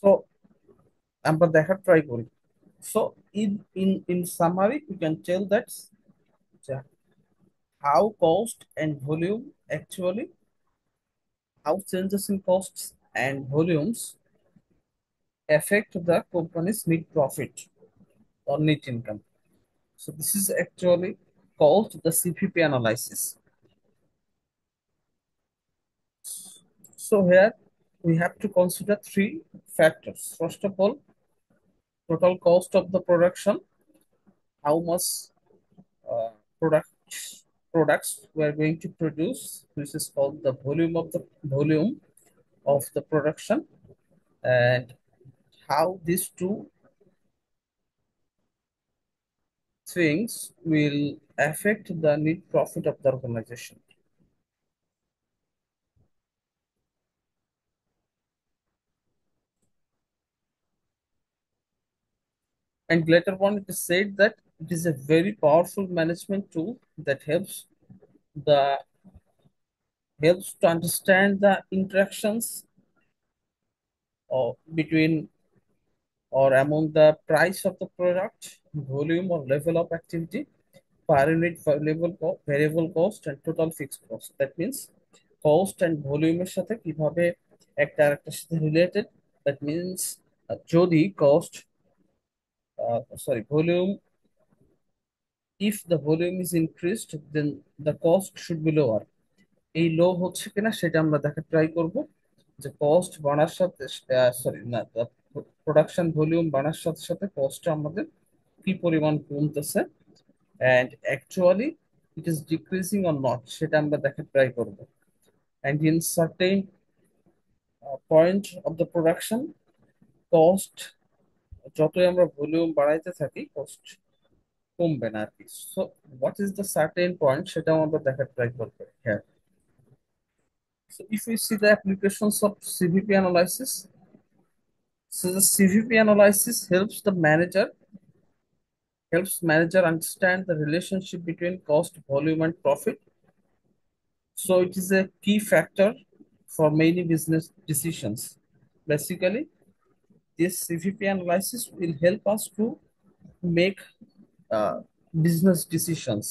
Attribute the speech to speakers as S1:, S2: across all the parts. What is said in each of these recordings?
S1: So আমরা দেখার try করি। So in summary we can tell that how cost and volume actually, how changes in costs and volumes affect the company's net profit or net income. So this is actually called the CPP analysis. So here we have to consider three factors. First of all, total cost of the production, how much uh, products products we are going to produce. This is called the volume of the production, and how these two things will affect the net profit of the organization. And later on, it is said that it is a very powerful management tool that the helps to understand the interactions between or among the price of the product, volume or level of activity, per unit variable cost and total fixed cost. That means cost and ভলিউমের সাথে কিভাবে একটা আরেকটার সাথে related. That means যদি cost sorry volume, if the volume is increased then the cost should be lower। এই লো হচ্ছে কিনা সেটা আমরা দেখার ট্রাই করব, যে কস্ট বাড়ার সাথে সরি না, প্রোডাকশন ভলিউম বাড়ার সাথে সাথে কস্ট আমাদের কি পরিমাণ কমতেছে, and actually it is decreasing or not সেটা আমরা দেখার ট্রাই করব। And in certain point of the production, cost যতই আমরা ভলিউম বাড়াইতে থাকি কস্ট কমবে না আর কি। So what is the certain point সেটাও আমরা দেখার ট্রাই করবো। হ্যাঁ, so if we see the applications of CVP analysis, so the CVP analysis helps manager understand the relationship between cost, volume, and profit. So it is a key factor for many business decisions. Basically, this CVP analysis will help us to make uh, business decisions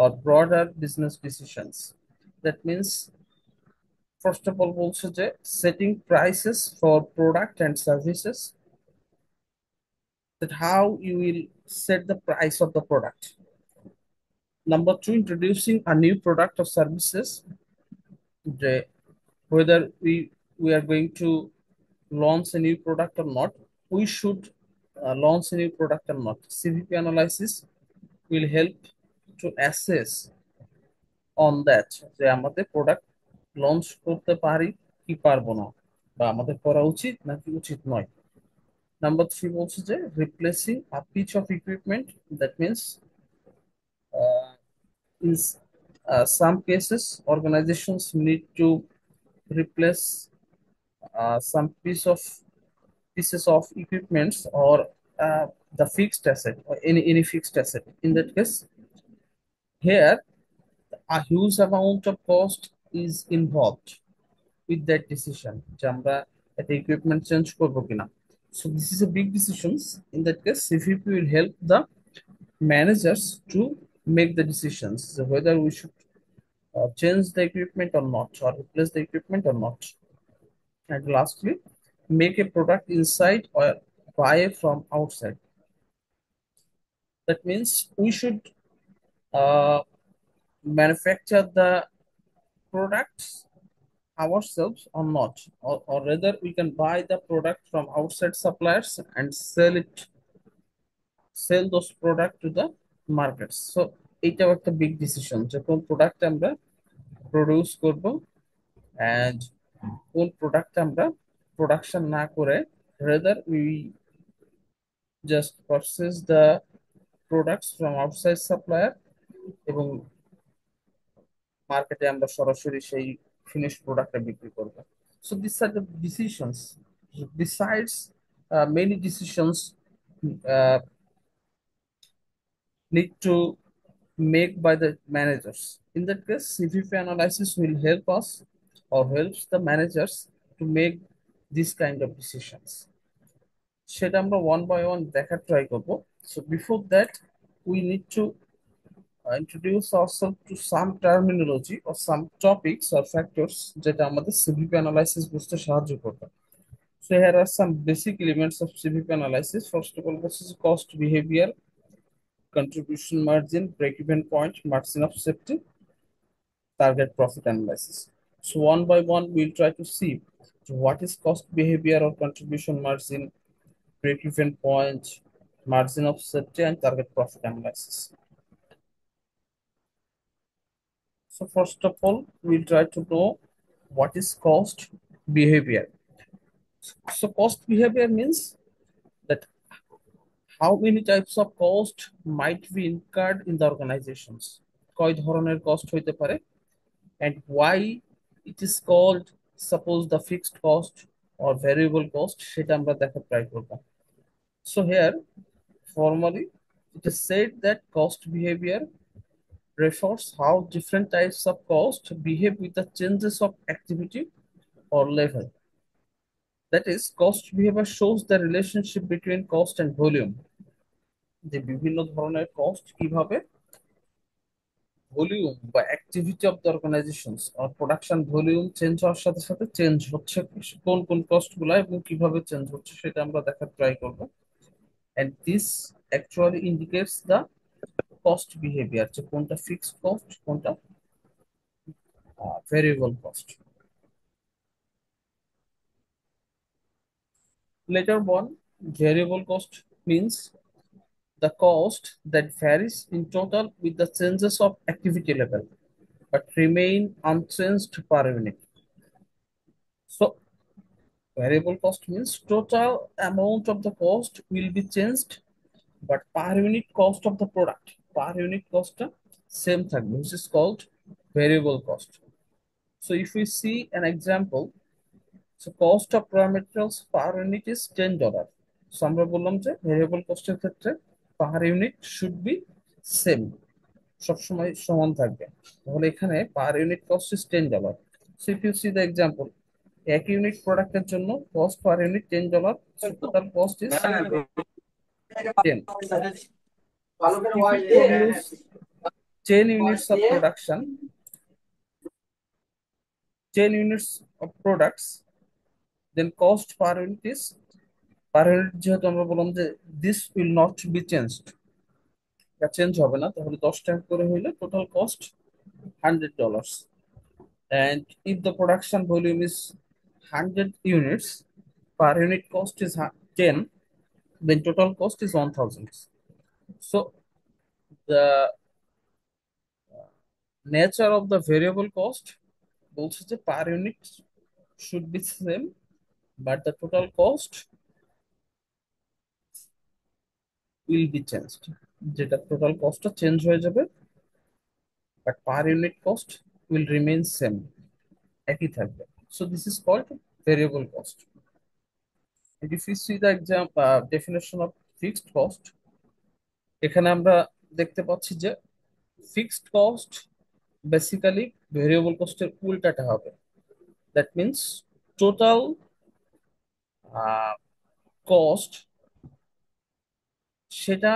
S1: or broader business decisions. That means, first of all, also setting prices for product and services, that how you will set the price of the product. Number two, introducing a new product or services, whether we are going to launch a new product or not, we should launch a new product or not. CVP analysis will help to assess on that, যে আমাদের product launch করতে পারি কি পারবো না, বা আমাদের করা উচিত নাকি উচিত নয়। নাম্বার থ্রি বলছে যে replacing a piece of equipment. That means in some cases organizations need to replace some pieces of equipments or the fixed asset or any fixed asset. In that case, here a huge amount of cost is involved with that decision, যে আমরা একটা equipment change করবো কিনা। So this is a big decisions. In that case, CVP will help the managers to make the decisions, so whether we should change the equipment or not, or replace the equipment or not. And lastly, make a product inside or buy from outside. That means we should uh, manufacture the products ourselves or not, or rather we can buy the product from outside suppliers and sell those product to the markets. So এটাও একটা big decision, যে কোন product আমরা produce করব and কোন product আমরা production না করে rather we just purchase the products from outside supplier এবং মার্কেটে আমরা সরাসরি সেই ফিনিশ প্রোডাক্টটা বিক্রি করব। So these are the decisions. Besides, many decisions uh, need to make by the managers. In that case, CVP analysis will help us or helps the managers to make this kind of decisions. সেটা আমরা one by one দেখার try করব। So before that we need to introduce ourselves to some terminology or some topics or factors যেটা আমাদের CVP analysis বুঝতে সাহায্য করবে। So here are some basic elements of CVP analysis. First of all, this is cost behavior, contribution margin, break-even point, margin of safety, target profit analysis. So one by one, we'll try to see what is cost behavior or contribution margin, break-even point, margin of safety, and target profit analysis. So first of all, we'll try to know what is cost behavior. So cost behavior means that how many types of cost might be incurred in the organizations, কয় ধরনের cost হইতে পারে, and why it is called suppose the fixed cost or variable cost সেটা আমরা দেখার try করব। So here formally it is said that cost behavior refers how different types of cost behave with the changes of activity or level. That is, cost behavior shows the relationship between cost and volume, যে বিভিন্ন ধরনের cost কিভাবে volume বা activity of the organisations আর production volume change হওয়ার সাথে সাথে change হচ্ছে, কোন কোন কস্ট গুলা এবং কিভাবে চেঞ্জ হচ্ছে সেটা আমরা দেখার ট্রাই করবো। And this actually indicates the cost behaviour, যে কোনটা ফিক্সড কস্ট কোনটা variable cost. Later one, variable cost means the cost that varies in total with the changes of activity level but remain unchanged per unit. So variable cost means total amount of the cost will be changed, but per unit cost of the product, per unit cost same থাকবে, which is called variable cost. So if we see an example, so cost of raw materials per unit is $10. So আমরা বললাম যে variable cost এর ক্ষেত্রে per unit should be same, সবসময় সমান থাকবে। তাহলে এখানে per unit cost is $10। So if you see the example, এক ইউনিট প্রোডাক্টের জন্য cost per unit $10, so total cost is 10। If we produce 10 units of production, 10 units of products, then cost per unit is, per unit যেহেতু আমরা বললাম যে this will not be changed, এটা change হবে না, তাহলে 10 টাকা করে হইলে total cost $100। And if the production volume is 100 units, per unit cost is 10, then total cost is 1000. So the nature of the variable cost বলছে যে per unit should be same, but the total cost will be changed, যেটা total cost change হয়ে যাবে, but per unit cost will remain same, একই থাকবে। So this is called variable cost. And if you see the definition of fixed cost, এখানে আমরা দেখতে পাচ্ছি যে ফিক্সড কস্ট বেসিক্যালি ভেরিয়েবল কস্টের উল্টাটা হবে। দ্যাট মিনস টোটাল কস্ট সেটা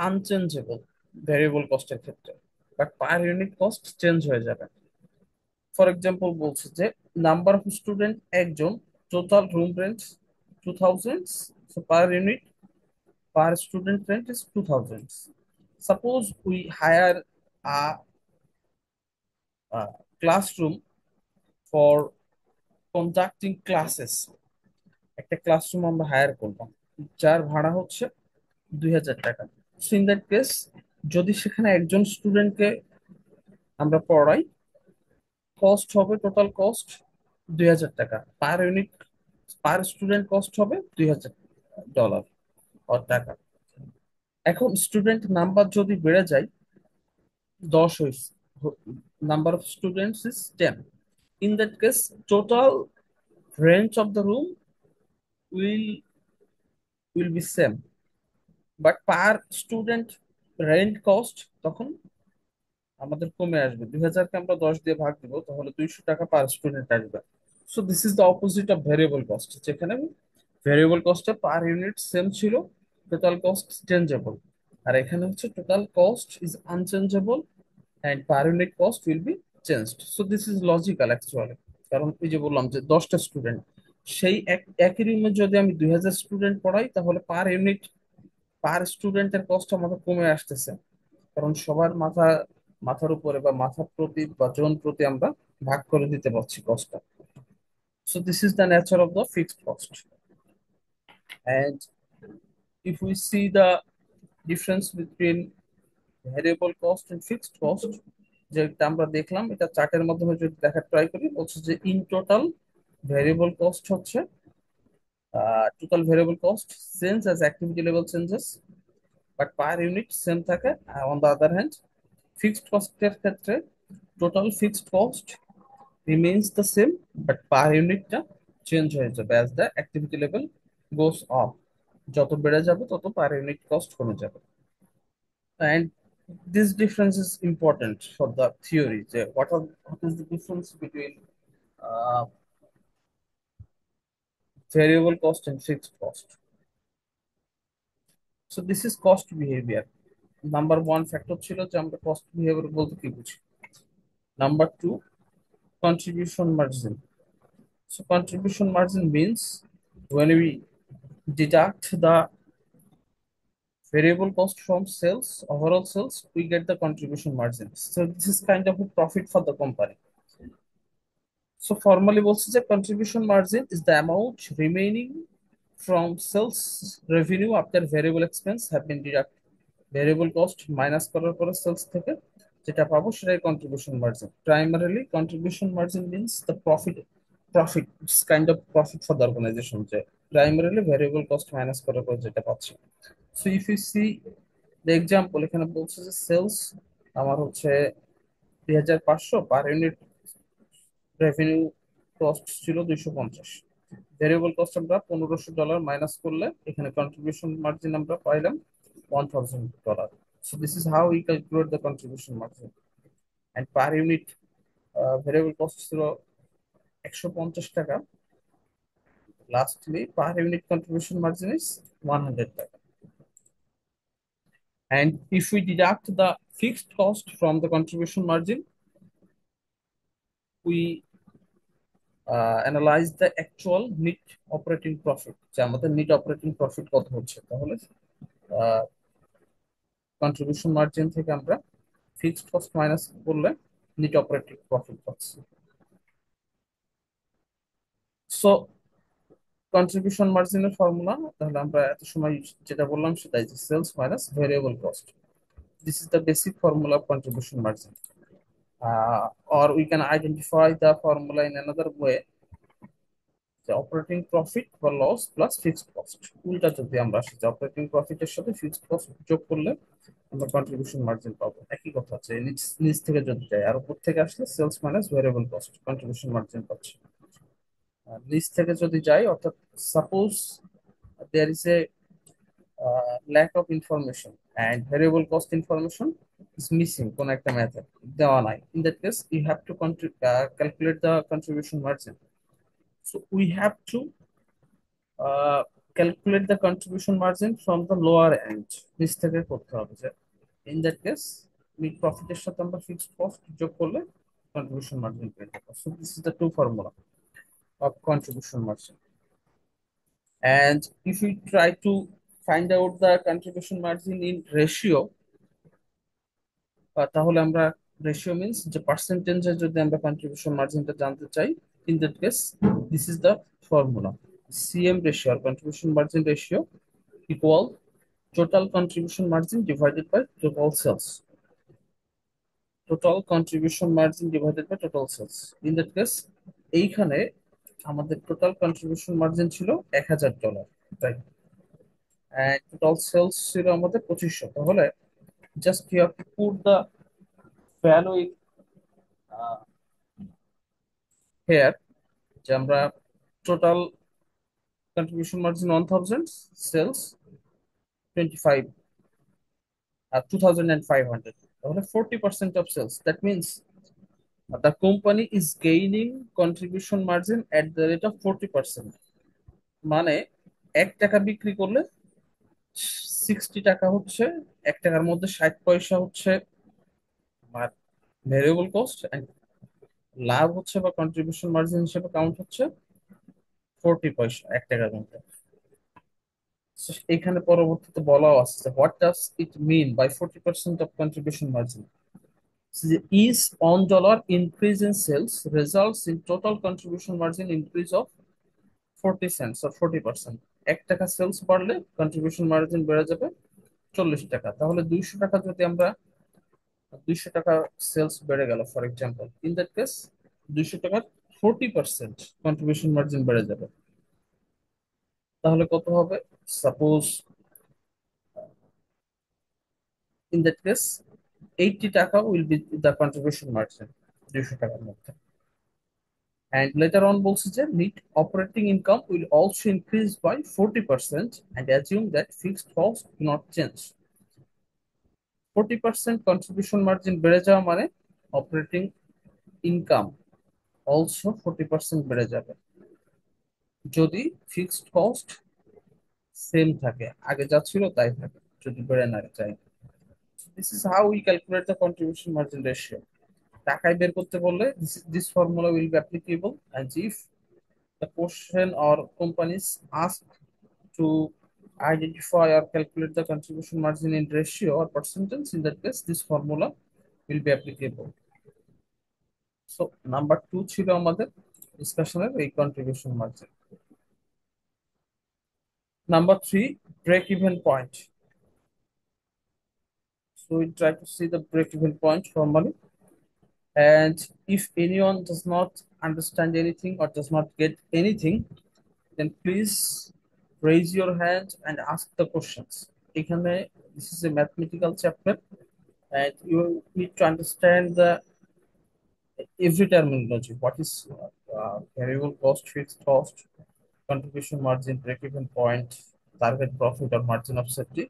S1: আনচেঞ্জেবল ভেরিয়েবল কস্টের ক্ষেত্রে, but per unit cost change হয়ে যাবে। ফর এক্সাম্পল বলছে যে নাম্বার অফ স্টুডেন্ট একজন, total room rent 2000, so per unit per student rent is 2000. Suppose we hire a classroom for conducting classes, একটা classroom আমরা higher করলাম, যার ভাড়া হচ্ছে 2000 টাকা। সো ইন দ্যাট কেস যদি সেখানে একজন স্টুডেন্টকে আমরা পড়াই, কস্ট হবে টোটাল কস্ট 2000 টাকা, per unit per student cost হবে $2000 or টাকা। এখন স্টুডেন্ট নাম্বার যদি বেড়ে যায়, 10 হয়েছে, number of students is 10, in that case total rent of the room will be same, but per student rent cost তখন আমাদের কমে আসবে। 2000কে আমরা 10 দিয়ে ভাগ দিব, তাহলে 200 টাকা পার স্টুডেন্ট আসবে। So this is the opposite of variable cost, যেখানে ভেরিয়েবল কস্টে পার ইউনিট সেম ছিল, টোটাল কস্ট চেঞ্জেবল। আর এখানে হচ্ছে total cost is unchangeable and per unit cost will be changed. So this is logical actually. কারণ এই যে বললাম যে 10টা স্টুডেন্ট, সেই একই রুমে যদি আমি 2000 স্টুডেন্ট পড়াই, তাহলে পার ইউনিট, পার স্টুডেন্টের কস্ট আমাদের কমে আসতেছে। কারণ সবার মাথার উপরে বা মাথার প্রতি বা জন প্রতি আমরা ভাগ করে দিতে পারছি কস্টটা। So this is the nature of the fixed cost. And if we see the difference between variable cost and fixed cost, যেটা আমরা দেখলাম এটা চার্টের মাধ্যমে যদি দেখার ট্রাই করি, বলছে যে ইন টোটাল ভেরিয়েবল কস্ট হচ্ছে total variable cost change as activity level changes, but per unit same থাকে। On the other hand fixed কস্টের ক্ষেত্রে total fixed cost remains the same, but per ইউনিটটা চেঞ্জ হয়ে যাবে as the activity level goes up. যত বেড়ে যাবে তত পার ইউনিট কস্ট কমে যাবে। And this difference is important for the theory. What is the difference between uh, variable cost and fixed cost? So this is cost behavior. Number one factor ছিল যে আমরা cost behavior বলতে কি বুঝি। Number two, contribution margin. So contribution margin means when we deduct the variable cost from sales, overall sales, we get the contribution margin. So this is kind of a profit for the company. So formally বলছে যে contribution margin is the amount remaining from sales revenue after variable expense have been deducted. Variable cost minus করার পরে sales থেকে যেটা পাবো সেটাই contribution margin. Primarily contribution margin means the profit. It's kind of profit for the organization, যে primarily variable cost minus করার পর যেটা পাচ্ছি। So if you see the example, এখানে বলছে যে সেলস আমার হচ্ছে 2500, পার ইউনিট রেভিনিউ কস্ট ছিল 250, ভেরিয়েবল কস্ট আমরা $1500 মাইনাস করলে এখানে কন্ট্রিবিউশন মার্জিন আমরা পাইলাম $1000। So this is how we calculate the contribution margin. And per unit variable cost ছিল 150 টাকা, lastly per unit contribution margin is 100 টাকা। And if we deduct the fixed cost from the contribution margin, we analyze the actual net operating profit, যে আমাদের net operating profit কত হচ্ছে। তাহলে contribution margin থেকে আমরা ফিক্সড কস্ট মাইনাস করলে net operating profit পাচ্ছি। সো কন্ট্রিবিউশন মার্জিনের ফর্মুলা তাহলে আমরা এত সময় যেটা বললাম সেটাই, যে sales minus variable cost. This is the basic formula of contribution margin. Or we can identify the formula in another way, যে অপারেটিং প্রফিট বা লস প্লাস ফিক্সড কস্ট। উল্টা যদি আমরা আসি, যে অপারেটিং প্রফিটের সাথে ফিক্সড কস্ট যোগ করলে আমরা কন্ট্রিবিউশন মার্জিন পাবো। একই কথা, আছে নিচ নিচ থেকে যদি যাই আর উপর থেকে আসলে sales minus variable cost contribution margin পাচ্ছি। আর নিচ থেকে যদি যাই, অর্থাৎ suppose there is a lack of information and variable cost information is missing, কোন একটা মেথড দেওয়া নাই, in that case you have to calculate the contribution margin. So we have to calculate the contribution margin from the lower end, নিচ থেকে করতে হবে। যে in that case mid প্রফিটের সাথে আমরা ফিক্সড কস্ট যোগ করলে কন্ট্রিবিউশন মার্জিন পেয়ে যাবো। So this is the two formula of contribution margin. And if we try to find out the contribution margin in ratio, তাহলে আমরা রেশিও মিন্স যে পার্সেন্টেজে যদি আমরা কন্ট্রিবিউশন মার্জিনটা জানতে চাই, in that case this is the formula. CM ratio আর contribution margin ratio equal total contribution margin divided by total sales. Total contribution margin divided by total sales. In that case, এইখানে আমাদের total contribution margin ছিল $1000, right? And total sales ছিল আমাদের 2500। তাহলে just you have to put the value here, যে আমরা total contribution margin 1000, sales 25 আর 2500, তাহলে 40% of sales. That means the company is gaining contribution margin at the rate of 40%। মানে 1 টাকা বিক্রি করলে 60 টাকা হচ্ছে, 1 টাকার মধ্যে 60 পয়সা হচ্ছে আমার ভেরিয়েবল কস্ট, লাভ হচ্ছে বা কন্ট্রিবিউশন মার্জিন হিসেবে কাউন্ট হচ্ছে 40 পয়সা 1 টাকার মধ্যে। So, এখানে পরবর্তীতে বলাও আছে what does it mean by 40% of contribution margin. Each $1 increase in sales results in total contribution margin increase of 40 cents or 40%। 1 টাকা সেলস বাড়লে কন্ট্রিবিউশন মার্জিন বেড়ে যাবে 40 টাকা। তাহলে 200 টাকা যদি আমরা, 200 টাকা সেলস বেড়ে গেল for example, in that case 200 টাকার 40% কন্ট্রিবিউশন মার্জিন বেড়ে যাবে। তাহলে কত হবে? সাপোজ ইন দ্যাট কেস 80 টাকা will be the contribution margin 200 টাকার মধ্যে। And later on বলছে যে net operating income will also increase by 40% and assume that fixed costs do not change। 40% contribution margin বেড়ে যাওয়া মানে অপারেটিং ইনকাম অলসো 40% বেড়ে যাবে যদি ফিক্সড কস্ট সেম থাকে, আগে যা ছিল তাই থাকে, যদি বেড়ে না যায়। This is how we calculate the contribution margin ratio. টাকায় বের করতে বললে this formula will be applicable and if the question or companies asked to identify or calculate the contribution margin in ratio or percentage, in that case this formula will be applicable. So number 2 ছিল আমাদের ডিসকাশনের এই contribution margin. Number 3, break even point. So we try to see the break even point formally. And if anyone does not understand anything or does not get anything, then please raise your hand and ask the questions. এখানে this is a mathematical chapter and you need to understand the every terminology. What is variable cost, fixed cost, contribution margin, break-even point, target profit or margin of safety.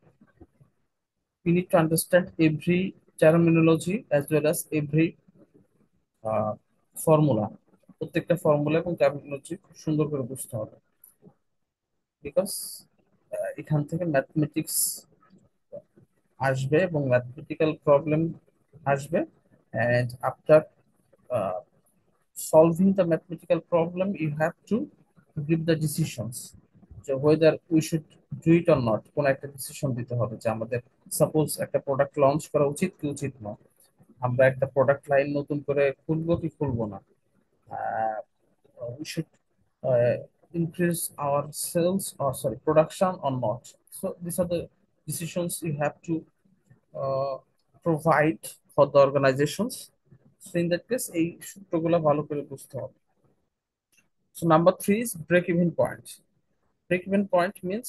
S1: You need to understand every terminology as well as every formula, প্রত্যেকটা formula এবং terminology খুব সুন্দর করে বুঝতে হবে। Because এখান থেকে mathematics আসবে এবং ম্যাথমেটিক্যাল প্রবলেম আসবে, and after uh, solving the mathematical problem you have to give the decisions, যে whether we should do it or not। কোন একটা ডিসিশন দিতে হবে যে আমাদের সাপোজ একটা প্রোডাক্ট লঞ্চ করা উচিত কি উচিত না, আমরা একটা প্রোডাক্ট লাইন নতুন করে খুলবো কি খুলবো না, we should uh, increase our sales or sorry production or not. So these are the decisions you have to uh, provide for the organizations. So in that case এই সূত্রগুলো ভালো করে বুঝতে হবে। So number 3 is break even point. Break even point means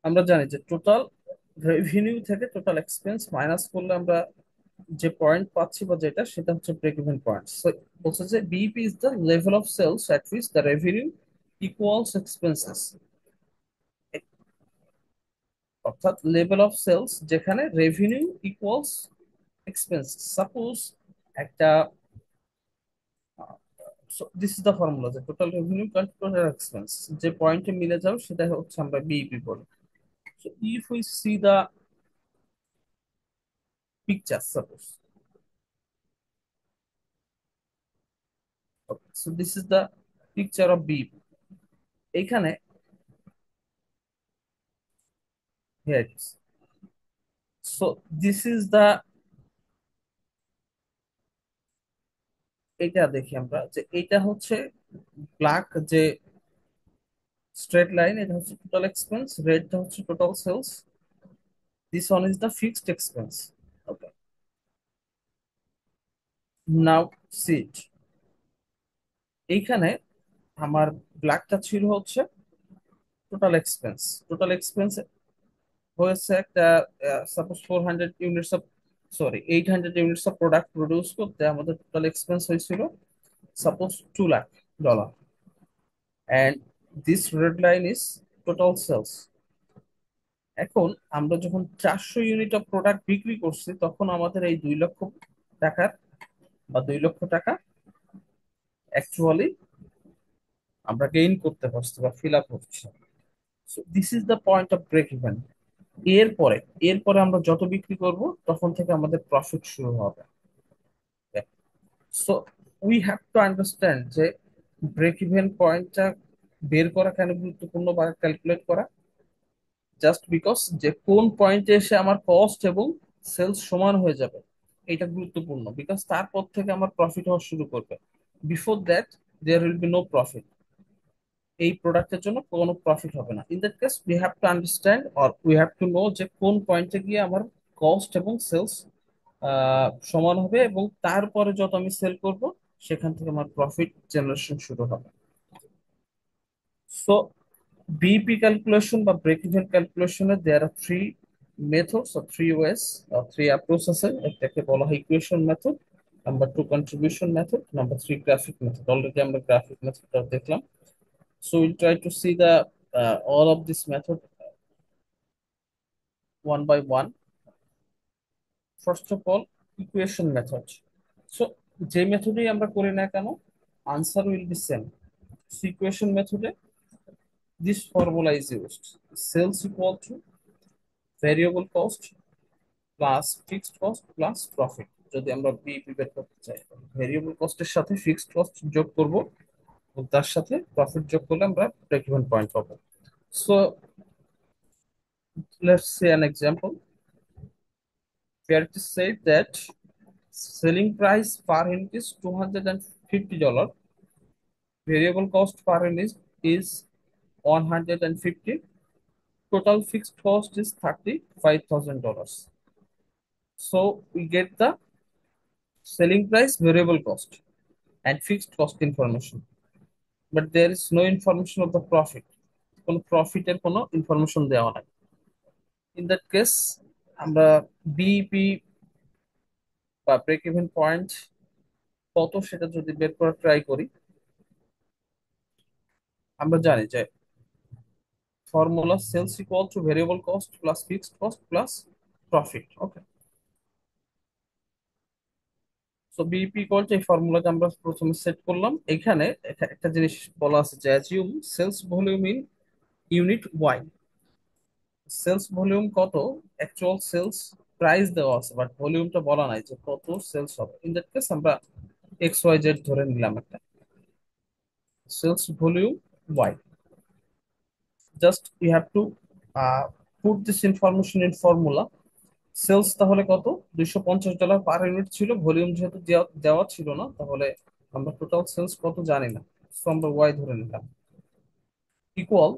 S1: আমরা জানি যে total revenue থেকে টোটাল এক্সপেন্স মাইনাস করলে আমরা যে পয়েন্ট পাচ্ছি বা যেটা সেটা হচ্ছে ব্রেক ইভেন পয়েন্ট। সো বলছে যে BEP is the level of sales at which the revenue equals expenses. অর্থাৎ লেভেল অফ সেলস যেখানে রেভিনিউ ইকুয়ালস এক্সপেন্স। সাপোজ একটা, so this is the formula যে total revenue plus total expense যে পয়েন্টে মিলে যাবে সেটা হচ্ছে আমরা বিইপি বলি। So if we see the picture, suppose, okay, so this is the picture of BEP. এখানে here it is. So this is the, এটা দেখি আমরা যে এটা হচ্ছে ব্ল্যাক যে স্ট্রেট লাইন, এটা হচ্ছে টোটাল এক্সপেন্স, রেডটা হচ্ছে total sales, this one is the fixed expense. Okay, now sit এইখানে আমার ব্ল্যাকটা ছিল হচ্ছে টোটাল এক্সপেন্স। টোটাল এক্সপেন্স হয়েছে একটা, suppose 400 units of, sorry 800 units of product produce করতে আমাদের টোটাল এক্সপেন্স হয়েছিল suppose $2 lakh. And this red line is total sales. এখন আমরা যখন 400 ইউনিট অফ প্রোডাক্ট বিক্রি করছি তখন আমাদের এই 2 লক্ষ টাকার বা 2 লক্ষ টাকা অ্যাকচুয়ালি আমরা গেইন করতে পারছি বা ফিল আপ হচ্ছে। This is the point of break even. এরপরে এরপরে আমরা যত বিক্রি করব তখন থেকে আমাদের প্রফিট শুরু হবে। So we have to understand যে ব্রেক ইভেন পয়েন্টটা বের করা কেন গুরুত্বপূর্ণ বা ক্যালকুলেট করা, জাস্ট বিকজ যে কোন পয়েন্টে এসে আমার কস্ট এবং সেলস সমান হয়ে যাবে এটা গুরুত্বপূর্ণ, বিকজ তারপর থেকে আমার প্রফিট হওয়া শুরু করবে। Before that there will be no profit, এই প্রোডাক্টের জন্য কোনো প্রফিট হবে না। In that case we have to understand or we have to know যে কোন পয়েন্টে গিয়ে আমার কস্ট এবং সেলস সমান হবে, এবং তারপরে যত আমি সেল করব সেখান থেকে আমার প্রফিট জেনারেশন শুরু হবে। সো বিইপি ক্যালকুলেশন বা ব্রেক ইভেন ক্যালকুলেশনে there are three methods or three ways, three approaches. একটাকে বলা হয় equation method, number two contribution method, number three graphic method. Already আমরা গ্রাফিক মেথডটা দেখলাম। So we'll try to see the all of this method one by one. First of all, equation method. So যে মেথডেই আমরা করি না কেন, answer will be same. So equation method this formula is used. Sales equal to variable cost plus fixed cost plus profit। যদি আমরা BEP বের করতে চাই, ভেরিয়েবল কস্টের সাথে ফিক্সড কস্ট যোগ করব এবং তার সাথে প্রফিট যোগ করলে আমরা ব্রেক ইভেন পয়েন্ট পাবো। So let's say an example. We have to say that selling price per unit is $250. Variable cost per unit is 150. Total fixed cost is $35,000. So we get the selling price, variable cost, and fixed cost information. But there is no information of the profit. কোনো প্রফিটের কোনো information দেওয়া নাই। In that case আমরা BEP বা break even point কত সেটা যদি বের করার ট্রাই করি, আমরা জানি যে formula sales equal to variable cost plus fixed cost plus profit. Okay. So BEP equal to এই ফর্মুলাটা আমরা প্রথমে সেট করলাম। এখানে একটা জিনিস বলা আছে যে assume sales volume in unit Y. Sales volume কত, অ্যাকচুয়াল সেলস প্রাইস দেওয়া আছে বাট ভলিউমটা বলা নাই যে কত সেলস হবে। ইন দ্যাট কেস আমরা এক্স ওয়াই জেড ধরে নিলাম একটা sales volume Y. Just you have to put this information in formula. Sales তাহলে কত, $250 পার ইউনিট ছিল। ভলিউম যেহেতু দেওয়া দেওয়া ছিল না, তাহলে আমরা টোটাল সেলস কত জানি না, সো আমরা ওয়াই ধরে নিলাম। ইকুয়াল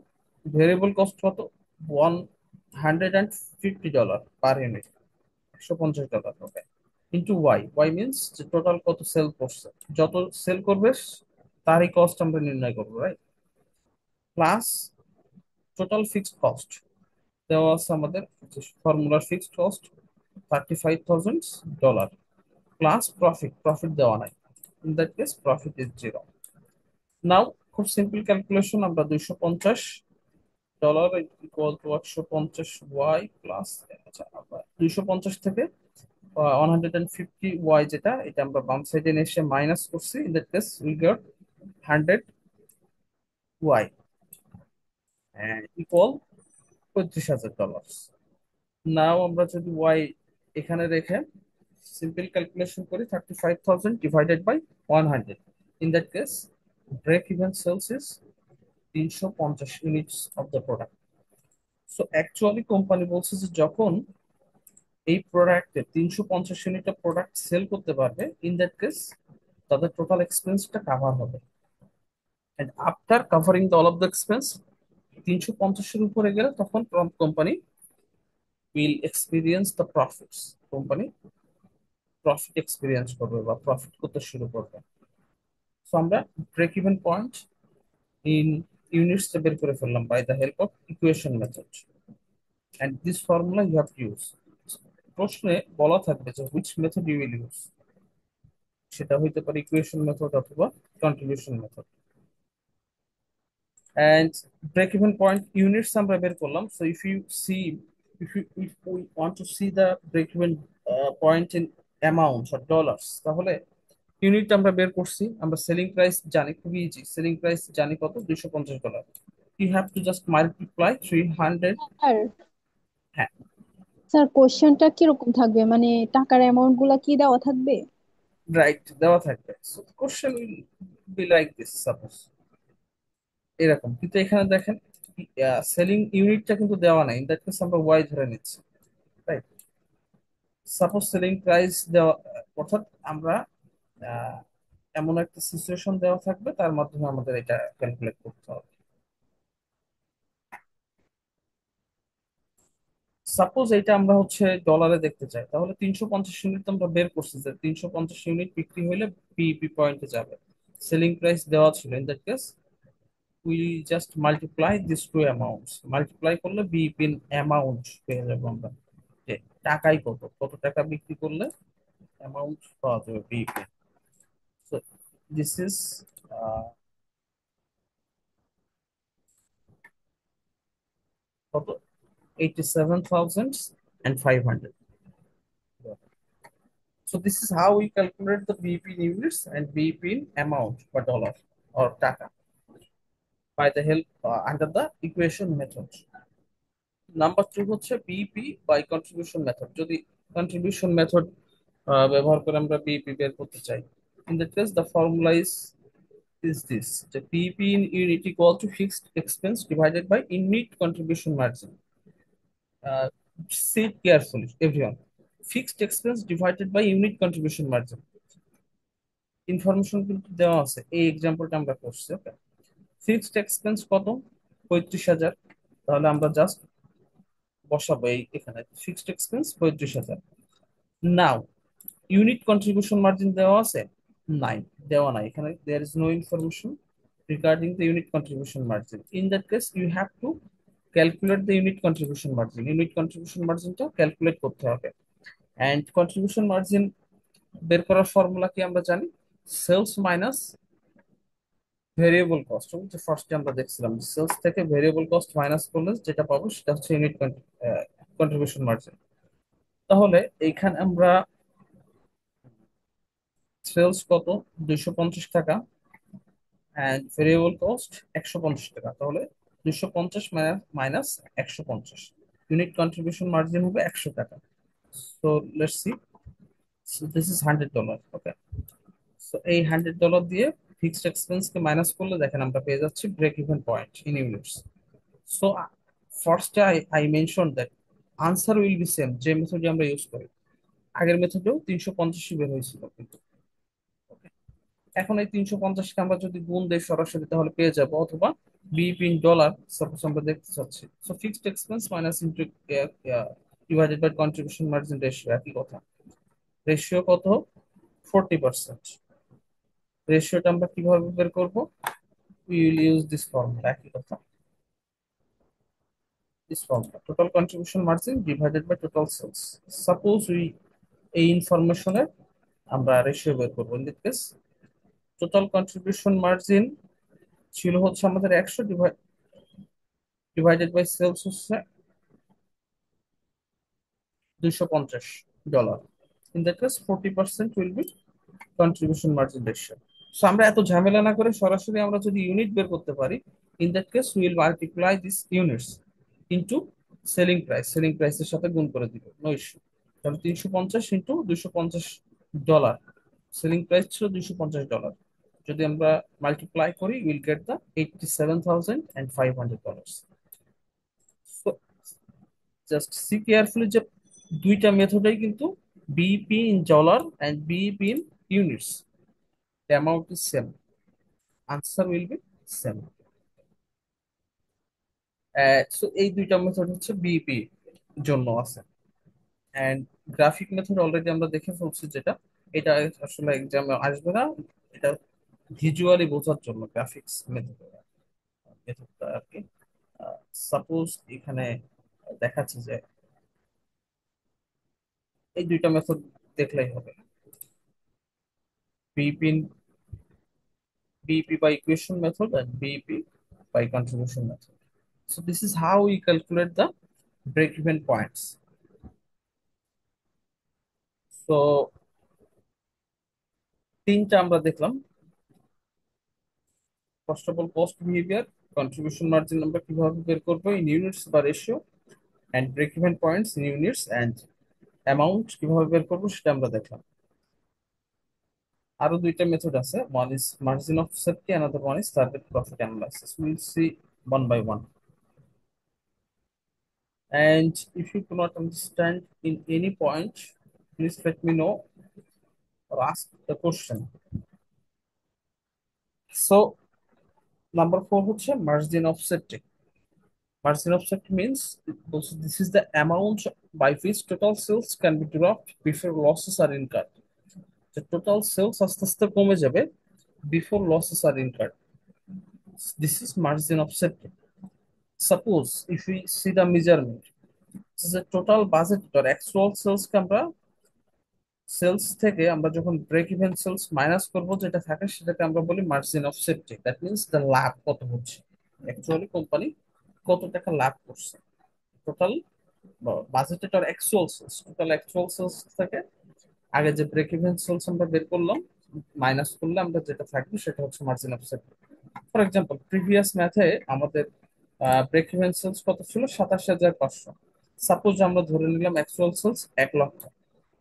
S1: ভেরিয়েবল কস্ট কত, $150 per unit, $150। Okay, into Y. Y means যে টোটাল কত সেল করছে, যত সেল করবে তারই কস্ট আমরা নির্ণয় করবো, right? Plus total fixed cost দেওয়া আছে আমাদের, ফর্মুলার fixed cost $35,000 plus profit, profit দেওয়া নাই। In that case profit is zero. Now খুব সিম্পল ক্যালকুলেশন, আমরা $250 ইকুয়াল টু 150 ওয়াই প্লাস, আচ্ছা 250 থেকে 150 ওয়াই যেটা, এটা আমরা বাম সাইডে এসে মাইনাস করছি। In that case we got 100 Y equal $35,000। Now আমরা যদি ওয়াই এখানে রেখে সিম্পল ক্যালকুলেশন করি, 35,000 divided by 100। In that case break even sales is 350 units of the product. So actually company বলছে যে যখন এই প্রোডাক্টে 350 ইউনিটের প্রোডাক্ট সেল করতে পারবে, ইন দ্যাট কেস তাদের টোটাল এক্সপেন্সটা কাভার হবে। And after covering the all of the expense, 350-এর উপরে গেলে তখন company will experience the profits. Company profit experience করবে বা প্রফিট করতে শুরু করবে। সো আমরা break even point in units বের করে ফেললাম by the help of equation method, and this formula you have to use. প্রশ্নে বলা থাকবে যে which method you will use, সেটা হইতে পারে ইকুয়েশন মেথড অথবা contribution method. And break even point units আমরা বের করলাম। So if you see, if we want to see the break even point in amounts or dollars, তাহলে unit আমরা বের করছি। আমরা সেলিং প্রাইস জানি, খুবই ইজি। সেলিং প্রাইস জানি কত, $250। you have to just multiply 300.
S2: Sir,
S1: হ্যাঁ,
S2: স্যার কোশ্চেনটা কিরকম থাকবে, মানে টাকার অ্যামাউন্ট গুলা কি দেওয়া থাকবে?
S1: রাইট, দেওয়া থাকবে। So question will be like this, suppose এরকম, কিন্তু এখানে দেখেন সেলিং ইউনিটটা কিন্তু দেওয়া নাই। ইন দ্যাট কেস আমরা ওয়াই ধরে নিচ্ছি, রাইট? সাপোজ সেলিং প্রাইস দেওয়া, অর্থাৎ আমরা আহ, এমন একটা সিচুয়েশন দেওয়া থাকবে, তার মাধ্যমে আমাদের এটা ক্যালকুলেট করতে হবে। সাপোজ এটা আমরা হচ্ছে ডলারে দেখতে চাই, তাহলে 350 ইউনিট তো আমরা বের করছি, যে 350 ইউনিট বিক্রি হলে পিইপি পয়েন্টে যাবে। সেলিং প্রাইস দেওয়া ছিল, in that case we just multiply this two amounts, multiply করলে বিইপি অ্যামাউন্ট পেয়ে যাবো আমরা, যে টাকাই কত, কত টাকা বিক্রি করলে অ্যামাউন্ট পাওয়া যাবে বিইপি। সো দিস ইজ কত, 87,500. So this is how we calculate the BEP in units and BEP in amount per dollar or taka by the help under the equation method. Number two হচ্ছে BEP by contribution method. যদি contribution method ব্যবহার করে আমরা BEP বের করতে চাই, in that case the formula is this, the BEP in unit equal to fixed expense divided by unit contribution margin. uh, See it carefully, everyone. Fixed expense divided by unit contribution margin, information কিন্তু দেওয়া আছে, এই এক্সাম্পলটা আমরা করছি। ওকে, fixed expense কত, 35,000, তাহলে আমরা just বসাবো এই এখানে fixed expense 35,000। Now unit contribution margin দেওয়া আছে, নাই, দেওয়া নাই এখানে, there is no information regarding the unit contribution margin. In that case you have to calculate the unit contribution margin, unit contribution মার্জিনটা ক্যালকুলেট করতে হবে। অ্যান্ড কন্ট্রিবিউশন মার্জিন বের করার ফর্মুলা কি আমরা জানি, সেলস মাইনাস ভেরিয়েবল কস্ট। যে ফার্স্টে আমরা দেখছিলাম, সেলস থেকে ভেরিয়েবল কস্ট মাইনাস করলে যেটা পাবো সেটা হচ্ছে ইউনিট কন্ট্রিবিউশন মার্জিন। তাহলে এইখানে আমরা সেলস কত, 250 টাকা, অ্যান্ড ভেরিয়েবল কস্ট 150 টাকা, তাহলে 250 মাইনাস 150, ইউনিট কন্ট্রিবিউশন মার্জিন হবে 100 টাকা। So let's see, this is $100। Okay, so এই $100 দিয়ে ফিক্সড এক্সপেন্স কে মাইনাস করলে দেখেন আমরা পেয়ে যাচ্ছি break even point in units. So first I mentioned that answer will be same, যে মেথডে আমরা ইউজ করি। আগের মেথডেও 350 বের হয়েছিল কিন্তু। Okay, এখন এই 350কে আমরা যদি গুণ দেই সরাসরি, তাহলে পেয়ে যাবো, অথবা বিইপি ইন ডলার সাপোজ আমরা দেখতে চাচ্ছি। So fixed expense minus into divided by contribution margin ratio, একই কথা। রেশিও কত, 40%। রেশিওটা আমরা কিভাবে বের করবো, we will use this formula, একই কথা, this formula, total contribution margin divided by total sales. Suppose we এই ইনফরমেশনের আমরা রেশিও বের করবো। In this case total contribution margin ছিল হচ্ছে আমাদের 100, ডিভাইডেড বাই সেলস হচ্ছে $250। In that case 40% will be contribution margin ratio. So আমরা এত ঝামেলা না করে সরাসরি আমরা যদি ইউনিট বের করতে পারি, in that case will multiply this units into selling price, selling প্রাইসের সাথে গুণ করে দিব, নো ইস্যু। তাহলে 350 ইন্টু $250, সেলিং প্রাইস ছিল $250, যদি আমরা মাল্টিপ্লাই করি will get the $87,500। So just see carefully যে দুইটা মেথডেই কিন্তু BEP in dollar and BEP in units, the amount is same, answer will be same. So এই দুইটা মেথড হচ্ছে বিইপি জন্য আছে। এন্ড গ্রাফিক মেথড অলরেডি আমরা দেখে ফেলছি, যেটা এটা আসলে এক্সামে আসবে না, এটা ভিজুয়ালি বোঝার জন্য গ্রাফিক্স মেথড, মেথডটা আর কি। সাপোজ এখানে দেখাচ্ছে যে এই দুইটা মেথড দেখলেই হবে, BEP by equation method and BEP by contribution method. So this is how we calculate the break-even points. So তিনটা আমরা দেখলাম, first of all cost behaviour, contribution margin আমরা কিভাবে বের করবো, ইন ইউনিটস বা ratio, and break even points in units, and amount কিভাবে বের করবো সেটা আমরা দেখলাম। আরো দুইটা মেথড আছে, one is margin of safety, another one is target profit analysis. Will see one by one. And if you do not understand in any point, please let me know or ask the question. So, number four হচ্ছে margin of safety. Margin of safety means this is the amount by which total sales can be dropped before losses are incurred. The total sales আস্তে আস্তে কমে যাবে before losses are incurred. This is margin of safety. Suppose if we see the measurement, this is a total budget or actual sales কে আমরা sales থেকে আমরা যখন break even sales minus করব যেটা থাকে সেটাকে আমরা বলি margin of safety. That means the লাভ কত হচ্ছে, অ্যাকচুয়ালি কোম্পানি কত টাকা লাভ করছে। টোটাল বাজেটেড আর actual sales, total actual sales থেকে আগে যে ব্রেক ইভেন সেলস আমরা বের করলাম মাইনাস করলে আমরা যেটা থাকবে সেটা হচ্ছে margin of safety. For example previous ম্যাথে আমাদের ব্রেক ইভেন সেলস কত ছিল, 27,500। সাপোজ আমরা ধরে নিলাম অ্যাকচুয়াল সেলস 1 লক্ষ।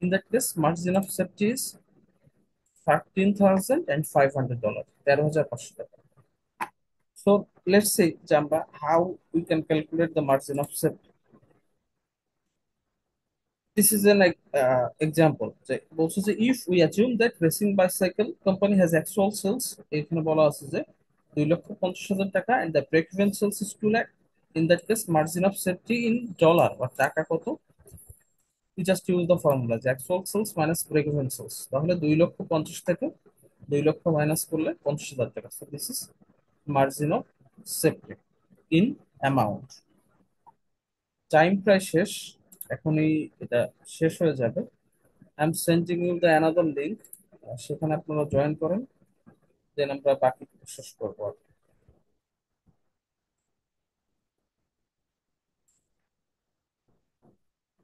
S1: In that case, margin of safety is $13,500, $13,500. So let's say যে আমরা how we can calculate the margin of safety. This is an example যে বলছে যে if we assume that racing bicycle company has actual sales, এখানে বলা আছে যে 2,50,000 টাকা and the break even sales is 2 lakh. In that case, margin of safety in dollar বা টাকা কত, we just use the formula যে actual sales minus break even sales, তাহলে 2,50,000 থেকে 2 লক্ষ মাইনাস করলে 50,000 টাকা। So this is margin of safety in amount. Time প্রায় শেষ, এখনই এটা শেষ হয়ে যাবে। I am sending you the another link, সেখানে আপনারা জয়েন করেন, দেন আমরা বাকি শেষ করবো।